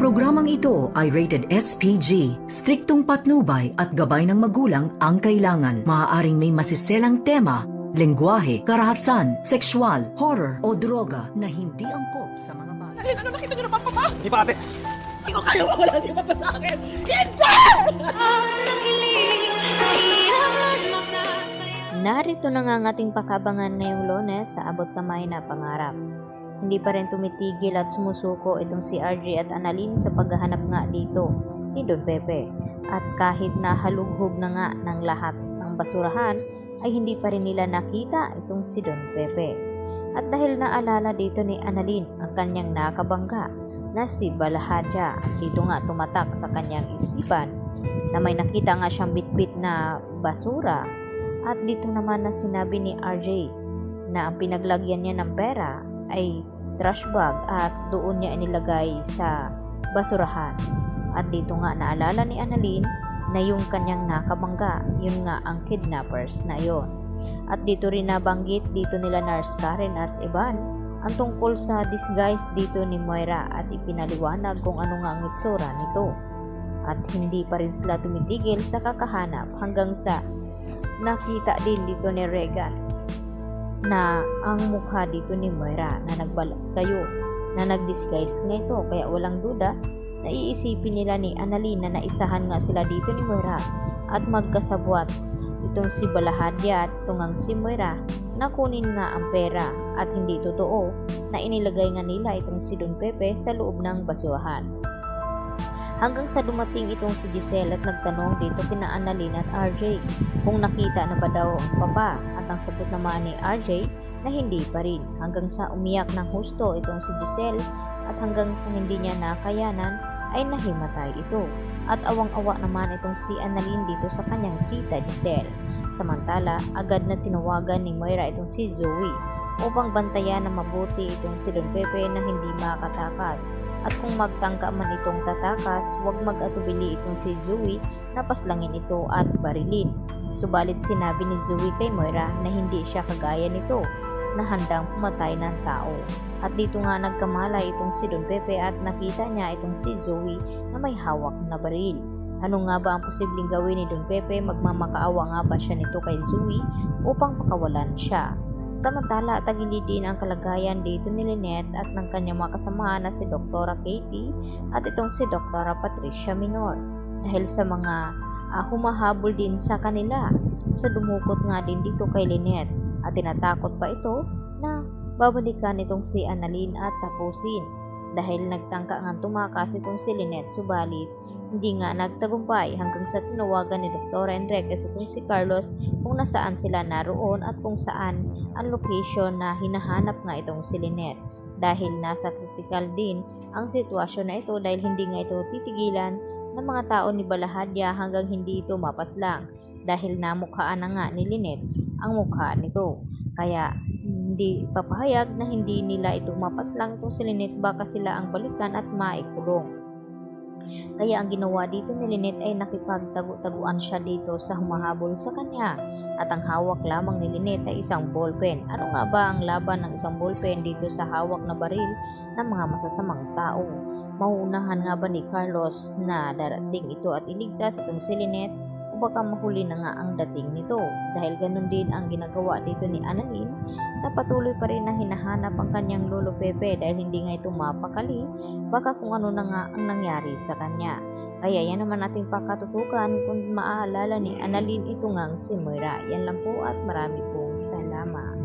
Programang ito ay rated SPG, striktong patnubay at gabay ng magulang ang kailangan. Maaaring may masiselang tema, lengguwahe, karahasan, sexual, horror o droga na hindi angkop sa mga bata. Alin, ano nakita niyo naman, Papa? Di pa ate. Hindi ko kaya mawala si Papa sa akin. Hindi! Narito na nga ang ating pakabangan ngayong Lunes sa abot kamay na pangarap. Hindi pa rin tumitigil at sumusuko itong si RJ at Annalyn sa paghahanap nga dito ni Don Pepe. At kahit nahalughog na nga ng lahat ng basurahan, ay hindi pa rin nila nakita itong si Don Pepe. At dahil naalala dito ni Annalyn ang kanyang nakabangga na si Balahadya, dito nga tumatak sa kanyang isipan na may nakita nga siyang bitbit na basura. At dito naman na sinabi ni RJ na ang pinaglagyan niya ng pera ay trash bag at doon niya inilagay sa basurahan. At dito nga naalala ni Annalyn na yung kanyang nakabangga, yun nga ang kidnappers na yon. At dito rin nabanggit dito nila Nurse Karen at Evan ang tungkol sa disguise dito ni Moira at ipinaliwanag kung ano nga ang itsura nito. At hindi pa rin sila tumitigil sa kakahanap hanggang sa nakita din dito ni Regan na ang mukha dito ni Moira na nagbalat kayo na nag-disguise nga ito, kaya walang duda na iisipin nila ni Annalyn na naisahan nga sila dito ni Moira at magkasabwat itong si Balahadya at tungang si Moira na kunin nga ang pera at hindi totoo na inilagay nga nila itong si Don Pepe sa loob ng basurahan. Hanggang sa dumating itong si Giselle at nagtanong dito kina Annalyn at RJ kung nakita na ba daw ang papa, at ang sagot naman ni RJ na hindi pa rin, hanggang sa umiyak ng husto itong si Giselle at hanggang sa hindi niya nakayanan ay nahimatay ito. At awang-awa naman itong si Annalyn dito sa kanyang tita Giselle. Samantala, agad na tinawagan ni Moira itong si Zoe upang bantayan na mabuti itong si Don Pepe na hindi makatakas. At kung magtangka man itong tatakas, huwag mag-atubili itong si Zoe na paslangin ito at barilin. Subalit sinabi ni Zoe kay Moira na hindi siya kagaya nito na handang pumatay ng tao. At dito nga nagkamalay itong si Don Pepe at nakita niya itong si Zoe na may hawak na baril. Ano nga ba ang posibleng gawin ni Don Pepe? Magmamakaawa nga ba siya nito kay Zoe upang pakawalan siya? Samantala, tagilid din ang kalagayan dito ni Lynette at ng kanyang mga kasamahan na si Dr. Katie at itong si Dr. Patricia Minor dahil sa mga humahabol din sa kanila sa dumukot nga din dito kay Lynette at tinatakot pa ito na babalikan itong si Annalyn at tapusin dahil nagtangka nga tumakas itong si Lynette, subalit hindi nga nagtagumpay hanggang sa tinawagan ni Dr. Enriquez itong si Carlos kung nasaan sila naroon at kung saan ang location na hinahanap nga itong si Lynette dahil nasa critical din ang sitwasyon na ito dahil hindi nga ito titigilan ng mga tao ni Balahadya hanggang hindi ito mapaslang dahil namukhaan na nga ni Lynette ang mukha nito. Kaya hindi papahayag na hindi nila ito mapaslang itong si Lynette, baka sila ang balikan at maikulong. Kaya ang ginawa dito ni Lynette ay nakipagtagu-taguan siya dito sa humahabol sa kanya at ang hawak lamang ni Lynette ay isang ballpen. Ano nga ba ang laban ng isang ballpen dito sa hawak na baril ng mga masasamang tao? Mauunahan nga ba ni Carlos na darating ito at iligtas itong si Lynette o baka mahuli na nga ang dating nito? Dahil ganun din ang ginagawa dito ni Annalyn na patuloy pa rin na hinahanap ang kanyang lolo Pepe dahil hindi nga ito mapakali baka kung ano na nga ang nangyari sa kanya. Kaya yan naman ating pakatutukan kung maaalala ni Annalyn ito ngang si Moira. Yan lang po at marami pong salamat.